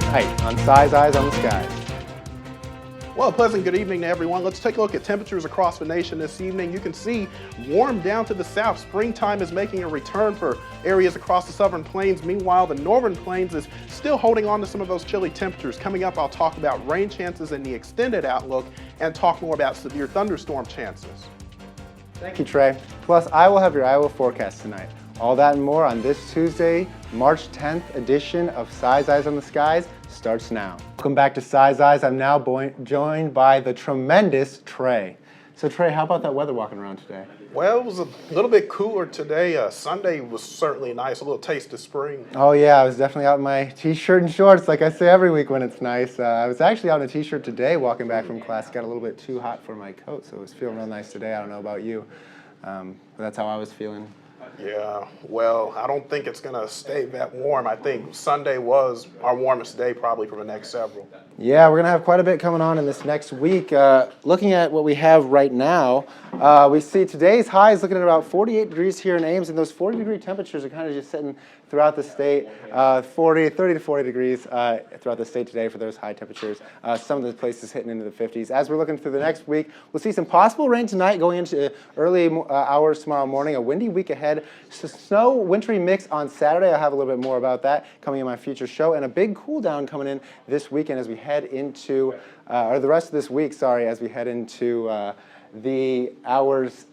tonight on Size Eyes on the Skies. Well, a pleasant good evening to everyone. Let's take a look at temperatures across the nation this evening. You can see warm down to the south. Springtime is making a return for areas across the southern plains. Meanwhile, the northern plains is still holding on to some of those chilly temperatures. Coming up, I'll talk about rain chances in the extended outlook and talk more about severe thunderstorm chances. Thank you, Trey. Plus, I will have your Iowa forecast tonight. All that and more on this Tuesday, March 10th edition of Size Eyes on the Skies starts now. Welcome back to Size Eyes. I'm now joined by the tremendous Trey. So Trey, how about that weather walking around today? Well, it was a little bit cooler today. Sunday was certainly nice, a little taste of spring. Oh yeah, I was definitely out in my t-shirt and shorts like I say every week when it's nice. I was actually out in a t-shirt today walking back from class. It got a little bit too hot for my coat, so it was feeling real nice today. I don't know about you, but that's how I was feeling. Yeah, well, I don't think it's going to stay that warm. I think Sunday was our warmest day probably for the next several. Yeah, we're going to have quite a bit coming on in this next week. Looking at what we have right now, we see today's highs looking at about 48 degrees here in Ames, and those 40-degree temperatures are kind of just sitting throughout the state, 30 to 40 degrees throughout the state today for those high temperatures. Some of the places hitting into the 50s. As we're looking through the next week, we'll see some possible rain tonight going into early hours tomorrow morning, a windy week ahead. Snow, wintry mix on Saturday. I'll have a little bit more about that coming in my future show, and a big cool down coming in this weekend as we head into, or the rest of this week, sorry, as we head into the hours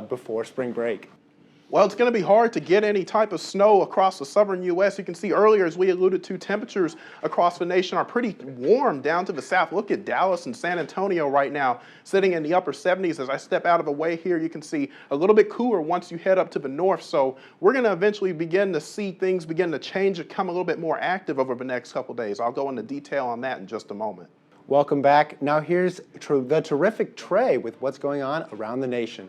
before spring break. Well, it's going to be hard to get any type of snow across the southern U.S. You can see earlier, as we alluded to, temperatures across the nation are pretty warm down to the south. Look at Dallas and San Antonio right now, sitting in the upper 70s. As I step out of the way here, you can see a little bit cooler once you head up to the north. So we're going to eventually begin to see things begin to change and come a little bit more active over the next couple of days. I'll go into detail on that in just a moment. Welcome back. Now here's the terrific Trey with what's going on around the nation.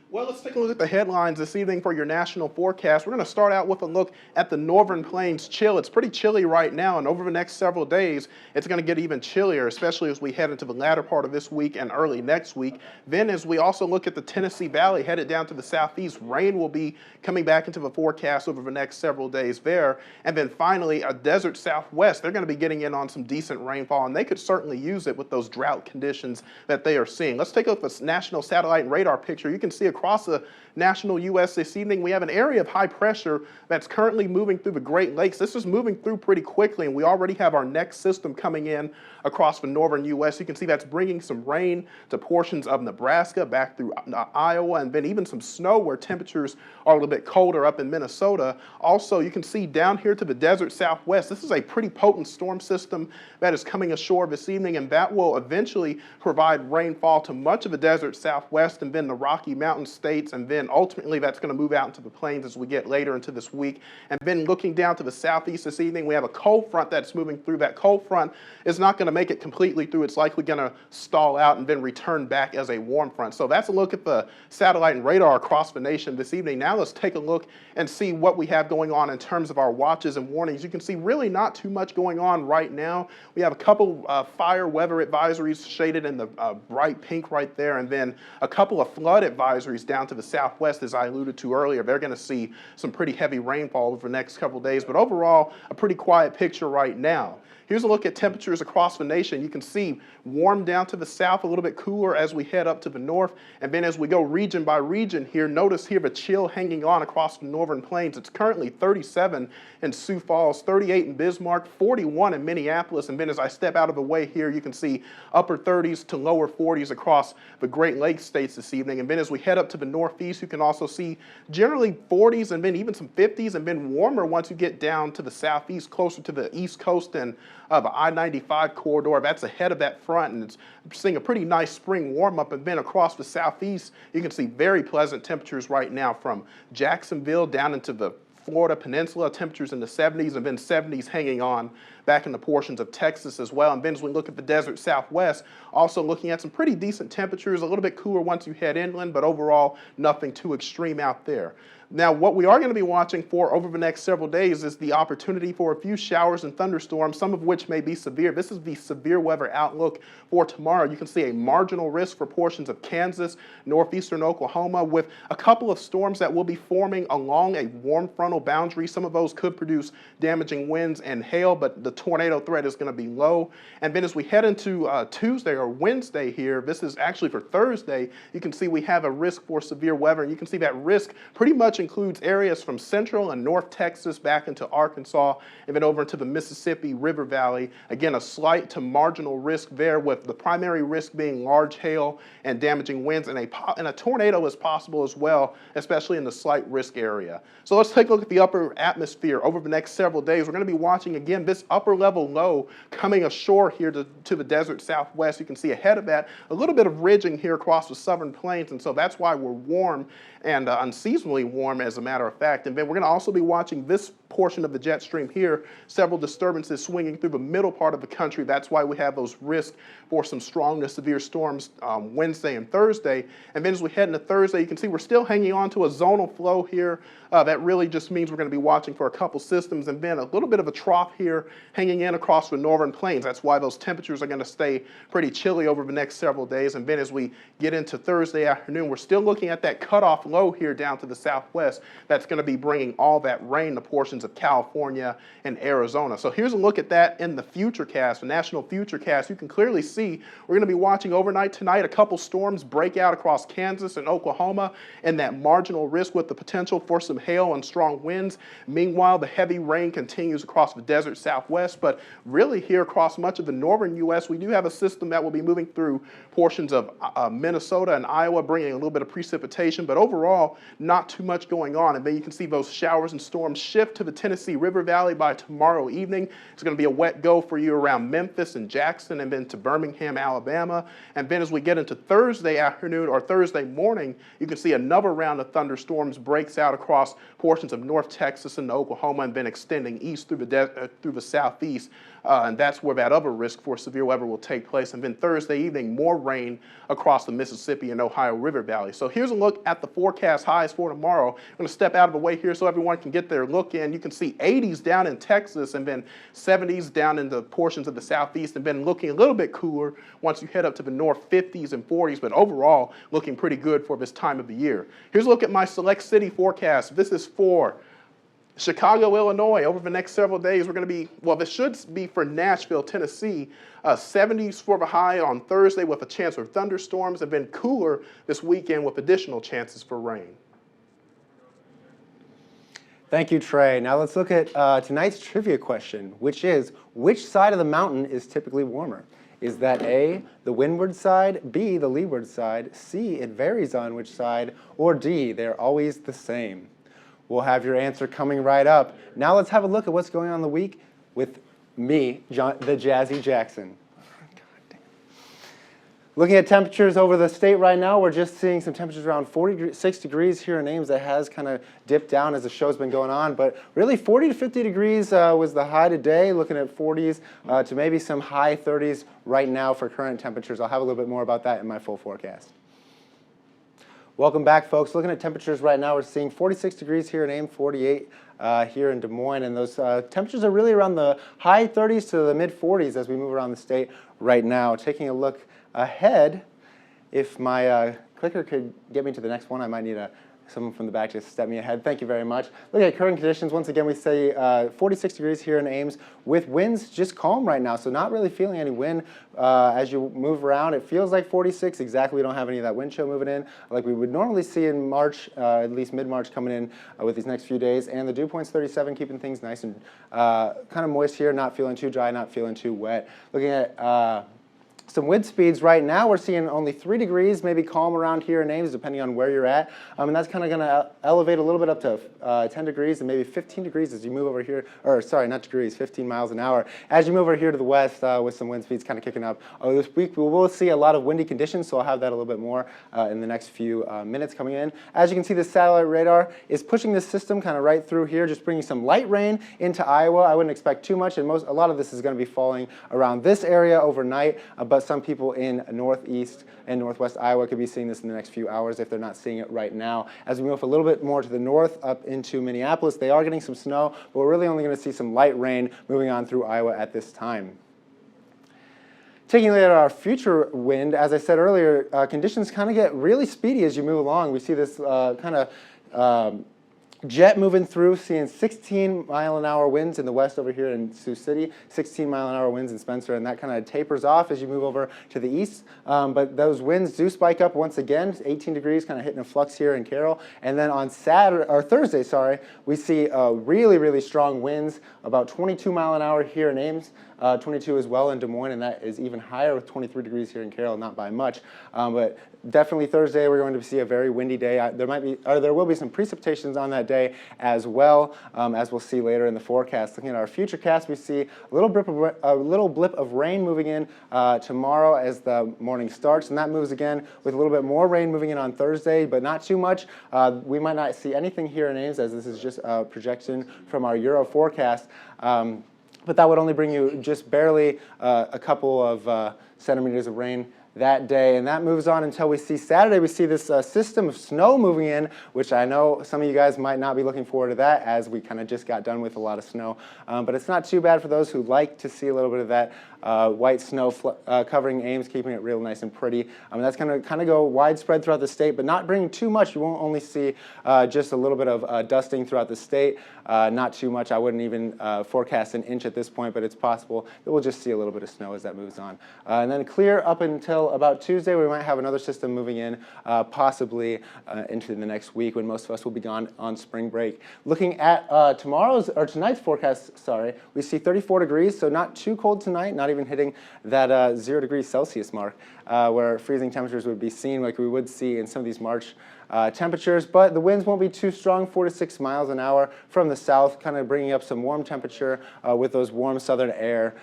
Well, let's take a look at the headlines this evening for your national forecast. We're going to start out with a look at the northern plains chill. It's pretty chilly right now, and over the next several days, it's going to get even chillier, especially as we head into the latter part of this week and early next week. Then as we also look at the Tennessee Valley headed down to the southeast, rain will be coming back into the forecast over the next several days there. And then finally, a desert southwest, they're going to be getting in on some decent rainfall, and they could certainly use it with those drought conditions that they are seeing. Let's take a look at the national satellite and radar picture. You can see across the national U.S. this evening, we have an area of high pressure that's currently moving through the Great Lakes. This is moving through pretty quickly, and we already have our next system coming in across the northern U.S. You can see that's bringing some rain to portions of Nebraska, back through Iowa, and then even some snow where temperatures are a little bit colder up in Minnesota. Also, you can see down here to the desert southwest, this is a pretty potent storm system that is coming ashore this evening, and that will eventually provide rainfall to much of the desert southwest and then the Rocky Mountain states, and then ultimately that's going to move out into the plains as we get later into this week. And then looking down to the southeast this evening, we have a cold front that's moving through. That cold front is not going to make it completely through. It's likely going to stall out and then return back as a warm front. So that's a look at the satellite and radar across the nation this evening. Now let's take a look and see what we have going on in terms of our watches and warnings. You can see really not too much going on right now. We have a couple fire weather advisories shaded in the bright pink right there, and then a couple of flood advisories down to the southwest, as I alluded to earlier. They're going to see some pretty heavy rainfall over the next couple of days, but overall, a pretty quiet picture right now. Here's a look at temperatures across the nation. You can see warm down to the south, a little bit cooler as we head up to the north. And then as we go region by region here, notice here the chill hanging on across the northern plains. It's currently 37 in Sioux Falls, 38 in Bismarck, 41 in Minneapolis. And then as I step out of the way here, you can see upper 30s to lower 40s across the Great Lakes states this evening. And then as we head up to the northeast, you can also see generally 40s and then even some 50s, and then warmer once you get down to the southeast, closer to the east coast and the I-95 corridor. That's ahead of that front, and it's seeing a pretty nice spring warm-up. And then across the southeast, you can see very pleasant temperatures right now from Jacksonville down into the Florida Peninsula, temperatures in the 70s, and then 70s hanging on back in the portions of Texas as well. And then as we look at the desert southwest, also looking at some pretty decent temperatures, a little bit cooler once you head inland, but overall nothing too extreme out there. Now, what we are going to be watching for over the next several days is the opportunity for a few showers and thunderstorms, some of which may be severe. This is the severe weather outlook for tomorrow. You can see a marginal risk for portions of Kansas, northeastern Oklahoma, with a couple of storms that will be forming along a warm frontal boundary. Some of those could produce damaging winds and hail, but the tornado threat is going to be low. And then as we head into Tuesday or Wednesday here, this is actually for Thursday, you can see we have a risk for severe weather, and you can see that risk pretty much includes areas from central and north Texas back into Arkansas and then over into the Mississippi River Valley. Again, a slight to marginal risk there, with the primary risk being large hail and damaging winds, and a tornado is possible as well, especially in the slight risk area. So let's take a look at the upper atmosphere over the next several days. We're going to be watching again this upper level low coming ashore here to the desert southwest. You can see ahead of that a little bit of ridging here across the southern plains, and so that's why we're warm and unseasonably warm, as a matter of fact. And then we're going to also be watching this portion of the jet stream here, several disturbances swinging through the middle part of the country. That's why we have those risks for some strong to severe storms Wednesday and Thursday. And then as we head into Thursday, you can see we're still hanging on to a zonal flow here. That really just means we're going to be watching for a couple systems, and then a little bit of a trough here hanging in across the northern plains. That's why those temperatures are going to stay pretty chilly over the next several days. And then as we get into Thursday afternoon, we're still looking at that cutoff low here down to the southwest. That's going to be bringing all that rain to portions of California and Arizona. So here's a look at that in the futurecast, the national futurecast. You can clearly see we're going to be watching overnight tonight a couple storms break out across Kansas and Oklahoma, and that marginal risk with the potential for some hail and strong winds. Meanwhile, the heavy rain continues across the desert southwest, but really here across much of the northern U.S., we do have a system that will be moving through portions of Minnesota and Iowa, bringing a little bit of precipitation, but overall, not too much going on. And then you can see those showers and storms shift to the Tennessee River Valley by tomorrow evening. It's going to be a wet go for you around Memphis and Jackson, and then to Birmingham, Alabama. And then as we get into Thursday afternoon or Thursday morning, you can see another round of thunderstorms breaks out across portions of North Texas and Oklahoma, and then extending east through the southeast. And that's where that other risk for severe weather will take place. And then Thursday evening, more rain across the Mississippi and Ohio River Valley. So here's a look at the forecast highs for tomorrow. I'm going to step out of the way here so everyone can get their look in. You can see 80s down in Texas, and then 70s down in the portions of the southeast, and then looking a little bit cooler once you head up to the north, 50s and 40s, but overall looking pretty good for this time of the year. Here's a look at my select city forecast. This is for Chicago, Illinois. Over the next several days, we're going to be, well, this should be for Nashville, Tennessee. 70s for the high on Thursday with a chance for thunderstorms, and then cooler this weekend with additional chances for rain. Thank you, Trey. Now let's look at tonight's trivia question, which is, which side of the mountain is typically warmer? Is that A, the windward side, B, the leeward side, C, it varies on which side, or D, they're always the same? We'll have your answer coming right up. Now let's have a look at what's going on in the week with me, the Jazzy Jackson. Looking at temperatures over the state right now, we're just seeing some temperatures around 46 degrees here in Ames. That has kind of dipped down as the show's been going on, but really 40 to 50 degrees was the high today, looking at 40s to maybe some high 30s right now for current temperatures. I'll have a little bit more about that in my full forecast. Welcome back, folks. Looking at temperatures right now, we're seeing 46 degrees here in Ames, 48 here in Des Moines, and those temperatures are really around the high 30s to the mid 40s as we move around the state right now. Taking a look ahead, if my clicker could get me to the next one, I might need someone from the back to step me ahead. Thank you very much. Looking at current conditions, once again, we say 46 degrees here in Ames with winds just calm right now, so not really feeling any wind as you move around. It feels like 46 exactly. We don't have any of that wind chill moving in like we would normally see in March, at least mid-March coming in with these next few days. And the dew point's 37, keeping things nice and kind of moist here, not feeling too dry, not feeling too wet. Looking at some wind speeds right now, we're seeing only 3 degrees, maybe calm around here in Ames, depending on where you're at. And that's kind of going to elevate a little bit up to 10 degrees and maybe 15 degrees as you move over here, or sorry, not degrees, 15 miles an hour. As you move over here to the west with some wind speeds kind of kicking up. This week we will see a lot of windy conditions, so I'll have that a little bit more in the next few minutes coming in. As you can see, the satellite radar is pushing this system kind of right through here, just bringing some light rain into Iowa. I wouldn't expect too much, and a lot of this is going to be falling around this area overnight. but some people in northeast and northwest Iowa could be seeing this in the next few hours if they're not seeing it right now. As we move a little bit more to the north up into Minneapolis, they are getting some snow, but we're really only going to see some light rain moving on through Iowa at this time. Taking a look at our future wind, as I said earlier, conditions kind of get really speedy as you move along. We see this kind of jet moving through, seeing 16-mile-an-hour winds in the west over here in Sioux City, 16-mile-an-hour winds in Spencer, and that kind of tapers off as you move over to the east. But those winds do spike up once again, 18 degrees, kind of hitting a flux here in Carroll. And then on Thursday, we see really, really strong winds, about 22-mile-an-hour here in Ames, 22 as well in Des Moines, and that is even higher with 23 degrees here in Carroll, not by much. But definitely Thursday, we're going to see a very windy day. There will be some precipitations on that day as well, as we'll see later in the forecast. Looking at our future cast, we see a little blip of rain moving in tomorrow as the morning starts, and that moves again with a little bit more rain moving in on Thursday, but not too much. We might not see anything here in Ames, as this is just a projection from our Euro forecast. But that would only bring you just barely a couple of centimeters of rain that day, and that moves on until we see Saturday. We see this system of snow moving in, which I know some of you guys might not be looking forward to that, as we kind of just got done with a lot of snow. But it's not too bad for those who like to see a little bit of that white snow covering Ames, keeping it real nice and pretty. That's going to kind of go widespread throughout the state, but not bringing too much. You won't only see just a little bit of dusting throughout the state, not too much. I wouldn't even forecast an inch at this point, but it's possible that we'll just see a little bit of snow as that moves on. And then clear up until about Tuesday. We might have another system moving in, possibly into the next week, when most of us will be gone on spring break. Looking at tonight's forecast, we see 34 degrees, so not too cold tonight, not even hitting that 0 degrees Celsius mark, where freezing temperatures would be seen like we would see in some of these March temperatures, but the winds won't be too strong, 4 to 6 miles an hour from the south, kind of bringing up some warm temperature with those warm southern air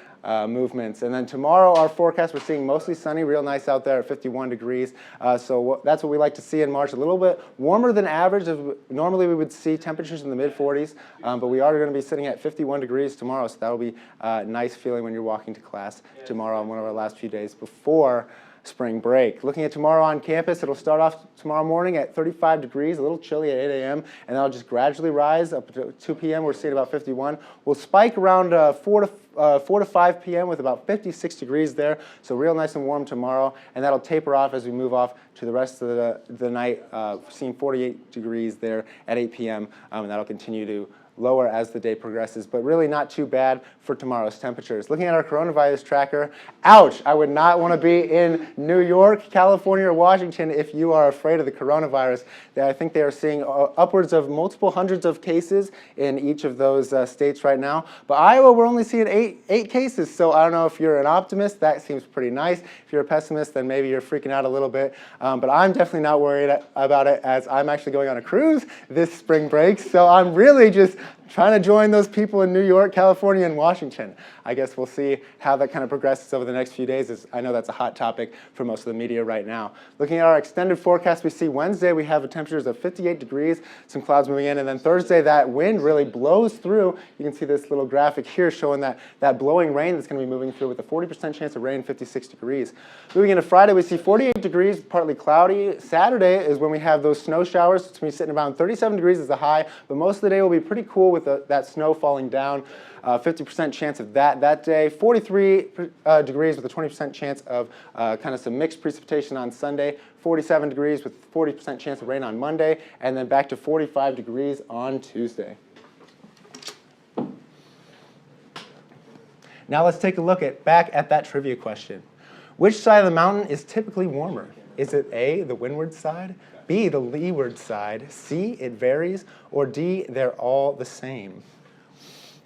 movements. And then tomorrow, our forecast, we're seeing mostly sunny, real nice out there at 51 degrees. So that's what we like to see in March, a little bit warmer than average. Normally we would see temperatures in the mid-40s, but we are going to be sitting at 51 degrees tomorrow, so that will be a nice feeling when you're walking to class tomorrow on one of our last few days before spring break. Looking at tomorrow on campus, it'll start off tomorrow morning at 35 degrees, a little chilly at 8 a.m., and that'll just gradually rise up to 2 p.m. We're seeing about 51. We'll spike around 4 to 5 p.m. with about 56 degrees there, so real nice and warm tomorrow, and that'll taper off as we move off to the rest of the night, seeing 48 degrees there at 8 p.m., and that'll continue to lower as the day progresses, but really not too bad for tomorrow's temperatures. Looking at our coronavirus tracker, ouch, I would not want to be in New York, California, or Washington if you are afraid of the coronavirus. I think they are seeing upwards of multiple hundreds of cases in each of those states right now. But Iowa, we're only seeing eight cases, so I don't know if you're an optimist. That seems pretty nice. If you're a pessimist, then maybe you're freaking out a little bit. But I'm definitely not worried about it, as I'm actually going on a cruise this spring break, so I'm really just trying to join those people in New York, California, and Washington. I guess we'll see how that kind of progresses over the next few days, as I know that's a hot topic for most of the media right now. Looking at our extended forecast, we see Wednesday we have temperatures of 58 degrees, some clouds moving in, and then Thursday that wind really blows through. You can see this little graphic here showing that blowing rain that's going to be moving through with a 40% chance of rain, 56 degrees. Moving into Friday, we see 48 degrees, partly cloudy. Saturday is when we have those snow showers. It's going to be sitting around 37 degrees as the high, but most of the day will be pretty cool with that snow falling down. 50% chance of that day. 43 degrees with a 20% chance of kind of some mixed precipitation on Sunday. 47 degrees with 40% chance of rain on Monday, and then back to 45 degrees on Tuesday. Now let's take a look back at that trivia question. Which side of the mountain is typically warmer? Is it A, the windward side, B, the leeward side, C, it varies, or D, they're all the same?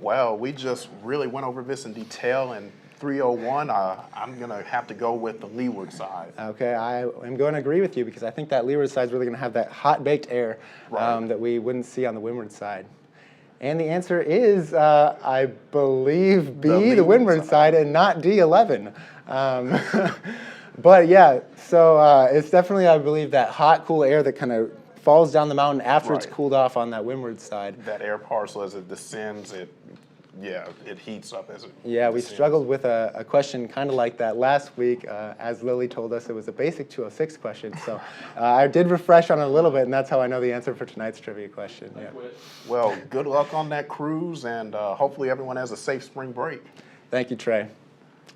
Well, we just really went over this in detail in 301. I'm going to have to go with the leeward side. Okay, I am going to agree with you, because I think that leeward side is really going to have that hot baked air that we wouldn't see on the windward side. And the answer is, I believe, B, the windward side, and not D11. But yeah, so it's definitely, I believe, that hot, cool air that kind of falls down the mountain after it's cooled off on that windward side. That air parcel, as it descends, it yeah, it heats up as it. Yeah, we struggled with a question kind of like that last week. As Lily told us, it was a basic 206 question. So I did refresh on it a little bit, and that's how I know the answer for tonight's trivia question. Yeah. Well, good luck on that cruise, and hopefully everyone has a safe spring break. Thank you, Trey.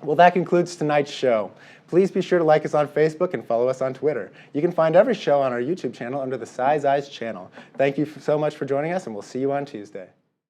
Well, that concludes tonight's show. Please be sure to like us on Facebook and follow us on Twitter. You can find every show on our YouTube channel under the Size Eyes channel. Thank you so much for joining us, and we'll see you on Tuesday.